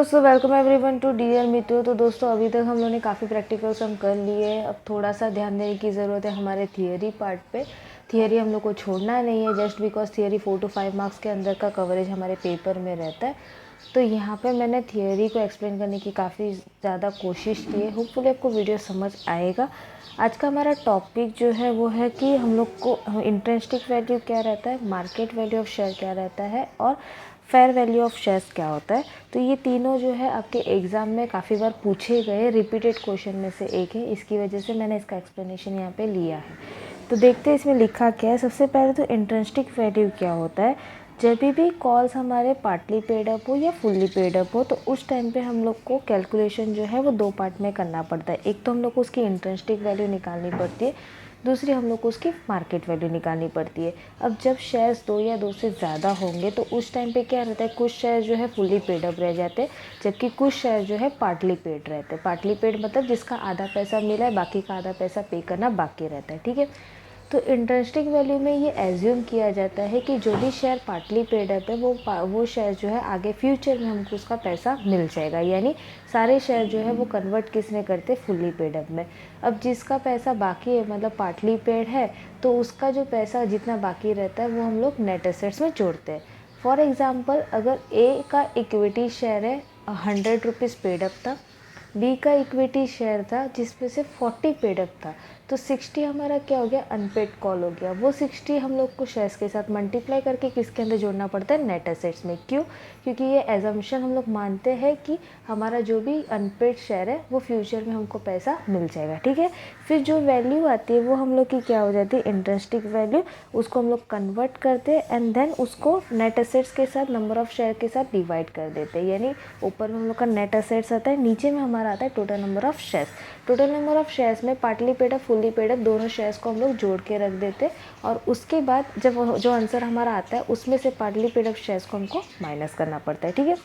दोस्तों, welcome everyone to dear मित्रों। तो दोस्तों, अभी तक हम लोगों ने काफ़ी प्रैक्टिकल्स हम कर लिए। अब थोड़ा सा ध्यान देने की ज़रूरत है हमारे थियरी पार्ट पे। थियरी हम लोग को छोड़ना नहीं है, just because theory 4 to 5 marks के अंदर का कवरेज हमारे पेपर में रहता है। तो यहाँ पे मैंने थियरी को एक्सप्लेन करने की काफ़ी ज़्यादा कोशिश की है। होपफुली आपको वीडियो समझ आएगा। आज का हमारा टॉपिक जो है वो है कि हम लोग को इंट्रिंसिक वैल्यू क्या रहता है, मार्केट वैल्यू ऑफ शेयर क्या रहता है और फेयर वैल्यू ऑफ शेयर्स क्या होता है। तो ये तीनों जो है आपके एग्ज़ाम में काफ़ी बार पूछे गए रिपीटेड क्वेश्चन में से एक है। इसकी वजह से मैंने इसका एक्सप्लेनेशन यहाँ पे लिया है। तो देखते हैं इसमें लिखा क्या है। सबसे पहले तो इंट्रिंसिक वैल्यू क्या होता है। जब भी कॉल्स हमारे पार्टली पेड अप हो या फुल्ली पेड अप हो, तो उस टाइम पे हम लोग को कैलकुलेशन जो है वो दो पार्ट में करना पड़ता है। एक तो हम लोग को उसकी इंट्रिंसिक वैल्यू निकालनी पड़ती है, दूसरी हम लोग को उसकी मार्केट वैल्यू निकालनी पड़ती है। अब जब शेयर्स दो या दो से ज़्यादा होंगे तो उस टाइम पे क्या रहता है, कुछ शेयर जो है फुल्ली पेड अप रह जाते हैं, जबकि कुछ शेयर जो है पार्टली पेड रहते हैं। पार्टली पेड मतलब जिसका आधा पैसा मिला है, बाकी का आधा पैसा पे करना बाकी रहता है। ठीक है। तो इंट्रिंसिक वैल्यू में ये एज्यूम किया जाता है कि जो भी शेयर पार्टली पेड अप है वो शेयर जो है आगे फ्यूचर में हमको उसका पैसा मिल जाएगा। यानी सारे शेयर जो है वो कन्वर्ट किस में करते, फुल्ली पेड अप में। अब जिसका पैसा बाकी है, मतलब पार्टली पेड है, तो उसका जो पैसा जितना बाकी रहता है वो हम लोग नेट एसेट्स में जोड़ते हैं। फॉर एग्ज़ाम्पल, अगर ए का इक्विटी शेयर है 100 रुपीज़ पेड अप था, बी का इक्विटी शेयर था जिसमें से 40 पेड अप था, तो 60 हमारा क्या हो गया, अनपेड कॉल हो गया। वो 60 हम लोग को शेयर्स के साथ मल्टीप्लाई करके किसके अंदर जोड़ना पड़ता है, नेट एसेट्स में। क्यों? क्योंकि ये एजम्पशन हम लोग मानते हैं कि हमारा जो भी अनपेड शेयर है वो फ्यूचर में हमको पैसा मिल जाएगा। ठीक है। फिर जो वैल्यू आती है वो हम लोग की क्या हो जाती है, इंट्रिंसिक वैल्यू। उसको हम लोग कन्वर्ट करते हैं एंड देन उसको नेट एसेट्स के साथ, नंबर ऑफ शेयर के साथ डिवाइड कर देते हैं। यानी ऊपर में हम लोग का नेट एसेट्स आता है, नीचे में हमारा आता है total number of shares. Total number of shares में partly paid up, fully paid up दोनों शेयर्स को हम लोग जोड़ के रख देते हैं और उसके बाद जब जो आंसर हमारा आता है उसमें से पार्टली पेड अप शेयर्स को हमको माइनस करना पड़ता है। ठीक है।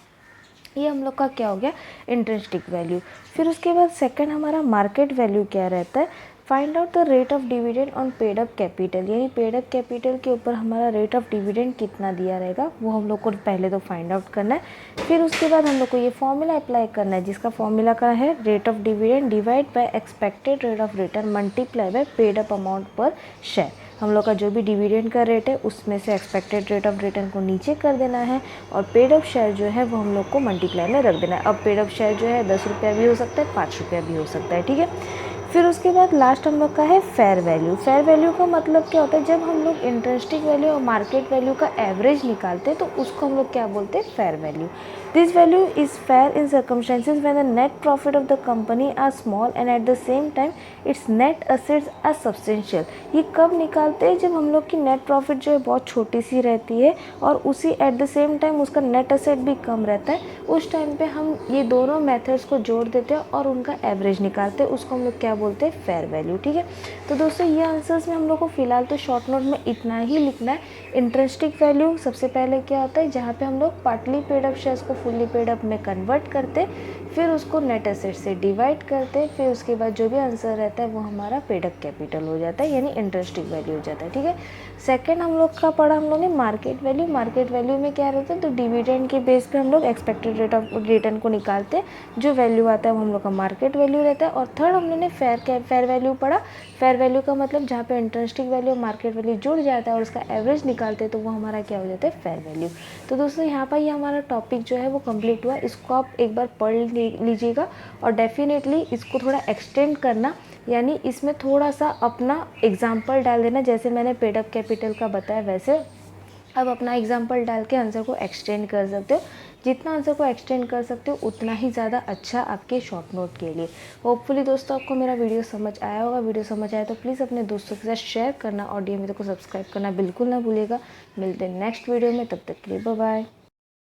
ये हम लोग का क्या हो गया, इंट्रिंसिक वैल्यू। फिर उसके बाद सेकंड हमारा मार्केट वैल्यू क्या रहता है, find out the rate of dividend on paid up capital. यानी पेड अप कैपिटल के ऊपर हमारा रेट ऑफ डिविडेंड कितना दिया रहेगा वो हम लोग को पहले तो फाइंड आउट करना है। फिर उसके बाद हम लोग को ये फॉर्मूला अप्लाई करना है, जिसका फॉर्मूला का है rate of dividend divide by expected rate of return multiply by paid up amount पर शेयर। हम लोग का जो भी डिविडेंड का रेट है उसमें से एक्सपेक्टेड रेट ऑफ रिटर्न को नीचे कर देना है और पेड अप शेयर जो है वो हम लोग को मल्टीप्लाई में रख देना है। अब पेड अप शेयर जो है 10 रुपया भी हो सकता है, 5 रुपया भी हो सकता है। ठीक है। फिर उसके बाद लास्ट हम लोग का है फेयर वैल्यू। फेयर वैल्यू का मतलब क्या होता है, जब हम लोग इंट्रिंसिक वैल्यू और मार्केट वैल्यू का एवरेज निकालते हैं तो उसको हम लोग क्या बोलते हैं, fair value. This value is fair in circumstances when the net profit of the company are small and at the same time its net assets are substantial. ये कब निकालते हैं, जब हम लोग की नेट प्रॉफिट जो है बहुत छोटी सी रहती है और उसी एट द सेम टाइम उसका नेट असेट भी कम रहता है। उस टाइम पे हम ये दोनों मेथड्स को जोड़ देते हैं और उनका एवरेज निकालते हैं, उसको हम लोग क्या बोलते हैं, फेयर वैल्यू। ठीक है। तो दोस्तों, ये आंसर्स में हम लोग को फिलहाल तो शॉर्ट नोट में इतना ही लिखना है। इंट्रिंसिक वैल्यू सबसे पहले क्या होता है, जहाँ पे हम लोग पार्टली पेड अप शेयर्स को फुल्ली पेड अप में कन्वर्ट करते, फिर उसको नेट एसेट से डिवाइड करते, फिर उसके बाद जो भी आंसर रहता है वो हमारा पेड अप कैपिटल हो जाता है, यानी इंट्रिंसिक वैल्यू हो जाता है। ठीक है। सेकंड हम लोग का पढ़ा हम लोग ने मार्केट वैल्यू। मार्केट वैल्यू में क्या रहता है, तो डिविडेंड के बेस पे हम लोग एक्सपेक्टेड रेट ऑफ रिटर्न को निकालते, जो वैल्यू आता है वो हम लोग का मार्केट वैल्यू रहता है। और थर्ड हम लोग ने फेयर वैल्यू पढ़ा। फेयर वैल्यू का मतलब जहाँ पे इंट्रिंसिक वैल्यू और मार्केट वैल्यू जुड़ जाता है और उसका एवरेज निकालते हैं तो वो हमारा क्या हो जाता है, फेयर वैल्यू। तो दोस्तों, यहाँ पर ये हमारा टॉपिक जो है वो कंप्लीट हुआ। इसको आप एक बार पढ़ लीजिएगा और डेफिनेटली इसको थोड़ा एक्सटेंड करना, यानी इसमें थोड़ा सा अपना एग्जाम्पल डाल देना। जैसे मैंने पेड अप कैपिटल का बताया वैसे अब अपना एग्जाम्पल डाल के आंसर को एक्सटेंड कर सकते हो। जितना आंसर को एक्सटेंड कर सकते हो उतना ही ज़्यादा अच्छा आपके शॉर्ट नोट के लिए। होपफुली दोस्तों आपको मेरा वीडियो समझ आया होगा। वीडियो समझ आया तो प्लीज़ अपने दोस्तों के साथ शेयर करना और DMito को सब्सक्राइब करना बिल्कुल ना भूलिएगा। मिलते हैं नेक्स्ट वीडियो में, तब तक के लिए बाय बाय।